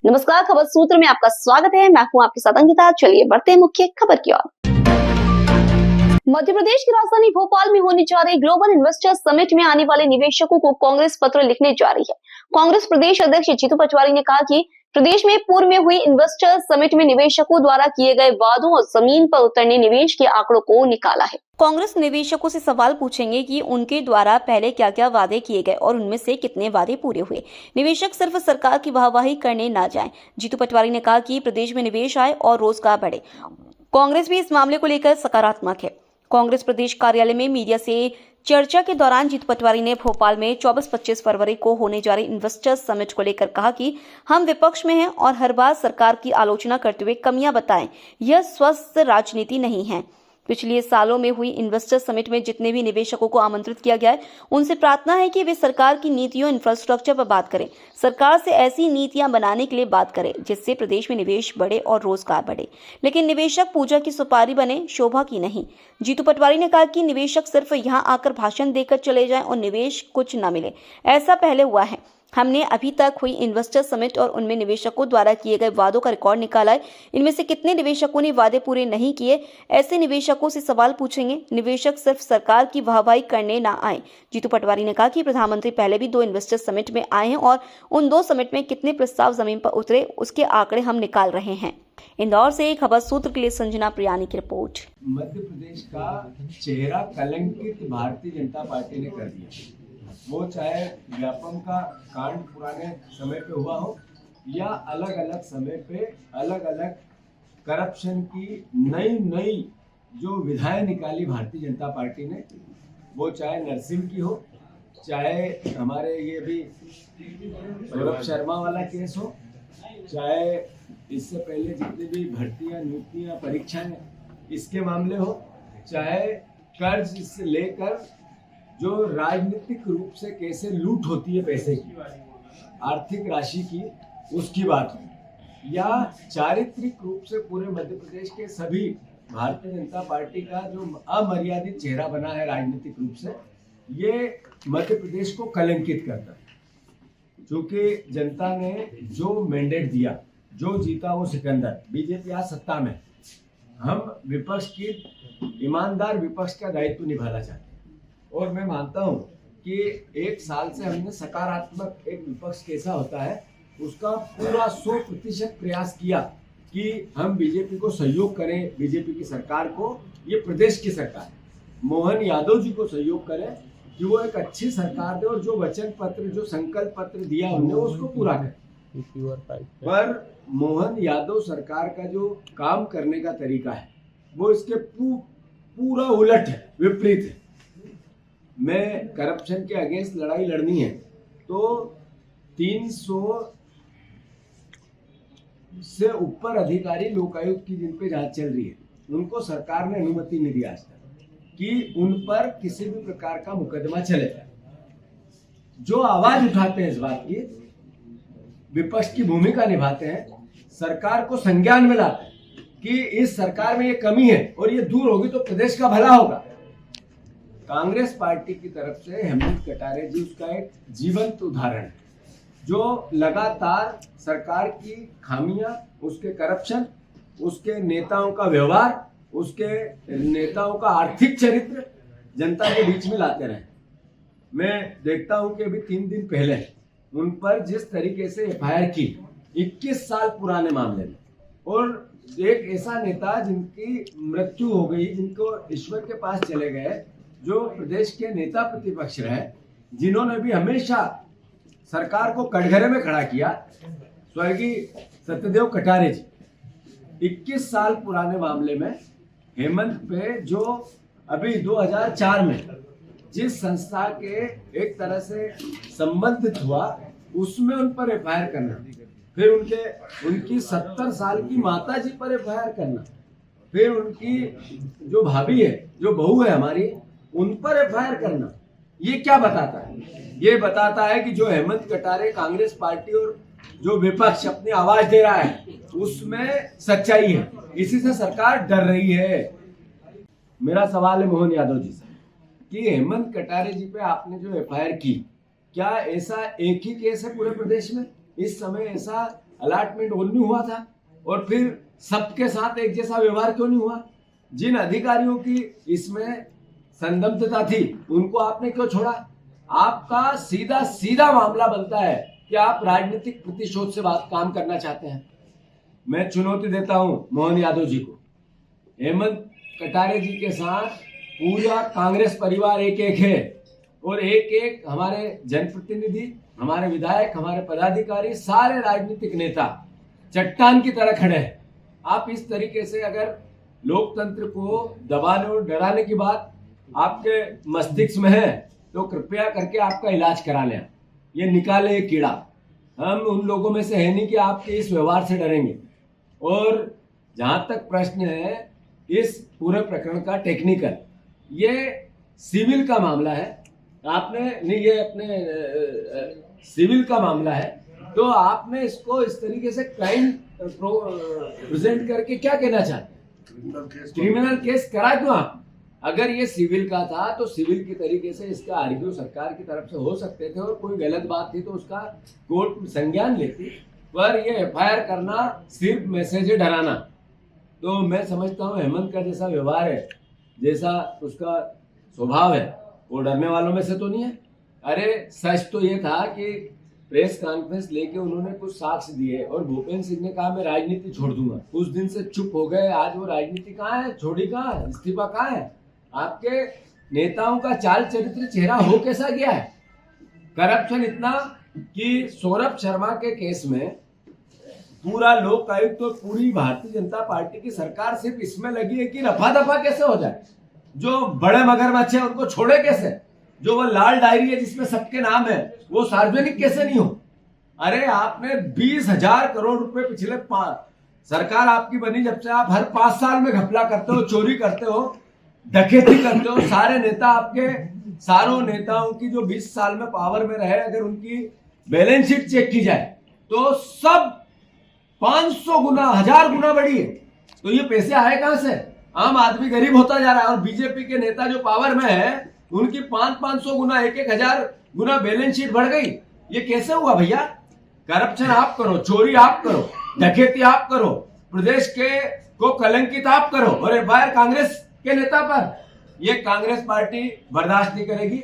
नमस्कार, खबर सूत्र में आपका स्वागत है। मैं हूं आपके साथ अंकिता। चलिए बढ़ते हैं मुख्य खबर की ओर। मध्य प्रदेश की राजधानी भोपाल में होने जा रहे ग्लोबल इन्वेस्टर्स समिट में आने वाले निवेशकों को कांग्रेस पत्र लिखने जा रही है। कांग्रेस प्रदेश अध्यक्ष जीतू पटवारी ने कहा कि प्रदेश में पूर्व में हुई इन्वेस्टर्स समिट में निवेशकों द्वारा किए गए वादों और जमीन पर उतरने निवेश के आंकड़ों को निकाला है। कांग्रेस निवेशकों से सवाल पूछेंगे कि उनके द्वारा पहले क्या क्या वादे किए गए और उनमें से कितने वादे पूरे हुए। निवेशक सिर्फ सरकार की वाहवाही करने ना जाएं। जीतू पटवारी ने कहा कि प्रदेश में निवेश आए और रोजगार बढ़े। कांग्रेस भी इस मामले को लेकर सकारात्मक है। कांग्रेस प्रदेश कार्यालय में मीडिया से चर्चा के दौरान जीतू पटवारी ने भोपाल में 24-25 फरवरी को होने जा रही इन्वेस्टर्स समिट को लेकर कहा कि हम विपक्ष में हैं और हर बार सरकार की आलोचना करते हुए कमियां बताएं। यह स्वस्थ राजनीति नहीं है। पिछले सालों में हुई इन्वेस्टर समिट में जितने भी निवेशकों को आमंत्रित किया गया है, उनसे प्रार्थना है कि वे सरकार की नीतियों इंफ्रास्ट्रक्चर पर बात करें। सरकार से ऐसी नीतियां बनाने के लिए बात करें जिससे प्रदेश में निवेश बढ़े और रोजगार बढ़े, लेकिन निवेशक पूजा की सुपारी बने, शोभा की नहीं। जीतू पटवारी ने कहा कि निवेशक सिर्फ यहां आकर भाषण देकर चले जाएं और निवेश कुछ न मिले। ऐसा पहले हुआ है। हमने अभी तक हुई इन्वेस्टर समिट और उनमें निवेशकों द्वारा किए गए वादों का रिकॉर्ड निकाला है। इनमें से कितने निवेशकों ने वादे पूरे नहीं किए, ऐसे निवेशकों से सवाल पूछेंगे। निवेशक सिर्फ सरकार की वाहवाही करने ना आए। जीतू पटवारी ने कहा कि प्रधानमंत्री पहले भी 2 इन्वेस्टर समिट में आए हैं और उन 2 समिट में कितने प्रस्ताव जमीन पर उतरे उसके आंकड़े हम निकाल रहे हैं। इंदौर से खबर सूत्र के लिए संजना प्रियानी की रिपोर्ट। मध्य प्रदेश का चेहरा कलंकित भारतीय जनता पार्टी ने कर दिया। वो चाहे व्यापम का कांड पुराने समय पे हुआ हो या अलग अलग समय पे अलग अलग करप्शन की नई जो विधाएं निकाली भारतीय जनता पार्टी ने, वो चाहे नरसिंह की हो, चाहे हमारे ये भी सौरभ शर्मा वाला केस हो, चाहे इससे पहले जितनी भी भर्तियां, नियुक्तियां, परीक्षाएं इसके मामले हो, चाहे कर्ज से लेकर जो राजनीतिक रूप से कैसे लूट होती है पैसे की, आर्थिक राशि की, उसकी बात हो, या चारित्रिक रूप से पूरे मध्य प्रदेश के सभी भारतीय जनता पार्टी का जो अमर्यादित चेहरा बना है राजनीतिक रूप से, ये मध्य प्रदेश को कलंकित करता है। क्योंकि जनता ने जो मैंडेट दिया, जो जीता वो सिकंदर, बीजेपी आज सत्ता में, हम विपक्ष की ईमानदार विपक्ष का दायित्व निभाना चाहते हैं और मैं मानता हूं कि 1 साल से हमने सकारात्मक एक विपक्ष कैसा होता है उसका पूरा 100% प्रयास किया कि हम बीजेपी को सहयोग करें, बीजेपी की सरकार को, ये प्रदेश की सरकार मोहन यादव जी को सहयोग करें कि वो एक अच्छी सरकार दे और जो वचन पत्र, जो संकल्प पत्र दिया उन्होंने उसको पूरा करें। पर मोहन यादव सरकार का जो काम करने का तरीका है वो इसके पूरा उलट है, विपरीत है। में करप्शन के अगेंस्ट लड़ाई लड़नी है तो 300 से ऊपर अधिकारी लोकायुक्त की जिन पे जांच चल रही है, उनको सरकार ने अनुमति नहीं दी आज तक कि उन पर किसी भी प्रकार का मुकदमा चले। जो आवाज उठाते हैं इस बात की, विपक्ष की भूमिका निभाते हैं, सरकार को संज्ञान में लाते हैं कि इस सरकार में ये कमी है और ये दूर होगी तो प्रदेश का भला होगा। कांग्रेस पार्टी की तरफ से हेमंत कटारे जी उसका एक जीवंत उदाहरण है, जो लगातार सरकार की खामियां, उसके करप्शन, उसके नेताओं का व्यवहार, उसके नेताओं का आर्थिक चरित्र जनता के बीच में लाते रहे। मैं देखता हूं कि अभी 3 दिन पहले उन पर जिस तरीके से एफआईआर की 21 साल पुराने मामले में, और एक ऐसा नेता जिनकी मृत्यु हो गई, जिनको ईश्वर के पास चले गए, जो प्रदेश के नेता प्रतिपक्ष रहे, जिन्होंने भी हमेशा सरकार को कटघरे में खड़ा किया, स्वर्गीय सत्यदेव कटारे जी, 21 साल पुराने मामले में हेमंत पे जो अभी 2004 में जिस संस्था के एक तरह से संबंधित हुआ उसमें उन पर एफआईआर करना, फिर उनकी 70 साल की माता जी पर एफआईआर करना, फिर उनकी जो भाभी है, जो बहू है हमारी, उन पर एफआईआर करना, ये क्या बताता है? ये बताता है कि जो हेमंत कटारे कांग्रेस पार्टी और जो विपक्ष अपनी आवाज दे रहा है उसमें सच्चाई है। इसी से सरकार डर रही है। मेरा सवाल है मोहन यादव जी से कि हेमंत कटारे जी पे आपने जो एफआईआर की, क्या ऐसा एक ही केस है पूरे प्रदेश में? इस समय ऐसा अलॉटमेंट वो नहीं हुआ था? और फिर सबके साथ एक जैसा व्यवहार क्यों नहीं हुआ? जिन अधिकारियों की इसमें संदिग्धता थी उनको आपने क्यों छोड़ा? आपका सीधा सीधा मामला बनता है कि आप राजनीतिक प्रतिशोध से बात काम करना चाहते हैं। मैं चुनौती देता हूं मोहन यादव जी को, हेमंत कटारे जी के साथ पूरा कांग्रेस परिवार एक एक है और एक एक हमारे जनप्रतिनिधि, हमारे विधायक, हमारे पदाधिकारी, सारे राजनीतिक नेता चट्टान की तरह खड़े हैं। आप इस तरीके से अगर लोकतंत्र को दबाने और डराने की बात आपके मस्तिष्क में है तो कृपया करके आपका इलाज करा लें, ये निकाले ये कीड़ा। हम उन लोगों में से है नहीं कि आपके इस व्यवहार से डरेंगे। और जहां तक प्रश्न है इस पूरे प्रकरण का टेक्निकल, ये सिविल का मामला है, आपने नहीं, ये अपने सिविल का मामला है, तो आपने इसको इस तरीके से क्राइम प्रेजेंट करके क्या कहना चाहते हैं? क्रिमिनल केस करा क्यों आप? अगर ये सिविल का था तो सिविल की तरीके से इसका आर्ग्यू सरकार की तरफ से हो सकते थे और कोई गलत बात थी तो उसका कोर्ट संज्ञान लेती, पर ये एफआईआर करना सिर्फ मैसेज डराना। तो मैं समझता हूँ हेमंत का जैसा व्यवहार है, जैसा उसका स्वभाव है, वो डरने वालों में से तो नहीं है। अरे सच तो ये था कि प्रेस कॉन्फ्रेंस लेके उन्होंने कुछ साक्ष्य दिए और भूपेंद्र सिंह ने कहा मैं राजनीति छोड़ दूंगा। कुछ दिन से चुप हो गए, आज वो राजनीति कहाँ है, छोड़ी कहाँ है, इस्तीफा कहाँ है? आपके नेताओं का चाल चरित्र चेहरा हो कैसा गया है? करप्शन इतना कि सौरभ शर्मा के केस में पूरा लोक आयुक्त और पूरी भारतीय जनता पार्टी की सरकार सिर्फ इसमें लगी है कि रफा दफा कैसे हो जाए, जो बड़े मगरमच्छ है उनको छोड़े कैसे, जो वो लाल डायरी है जिसमें सबके नाम है वो सार्वजनिक कैसे नहीं हो। अरे आपने 20,000 करोड़ रुपए पिछले सरकार आपकी बनी जब से आप हर 5 साल में घपला करते हो, चोरी करते हो, डकैती करते हो। सारे नेता आपके, सारों नेताओं की जो 20 साल में पावर में रहे, अगर उनकी बैलेंस शीट चेक की जाए तो सब 500 गुना 1000 गुना बढ़ी है। तो ये पैसे आए कहां से? आम आदमी गरीब होता जा रहा है और बीजेपी के नेता जो पावर में है उनकी 500 गुना 1000 गुना बैलेंस शीट बढ़ गई। ये कैसे हुआ भैया? करप्शन आप करो, चोरी आप करो, डकैती आप करो, प्रदेश के को कलंकित आप करो और एफआईआर कांग्रेस के नेता पर। ये कांग्रेस पार्टी बर्दाश्त नहीं करेगी।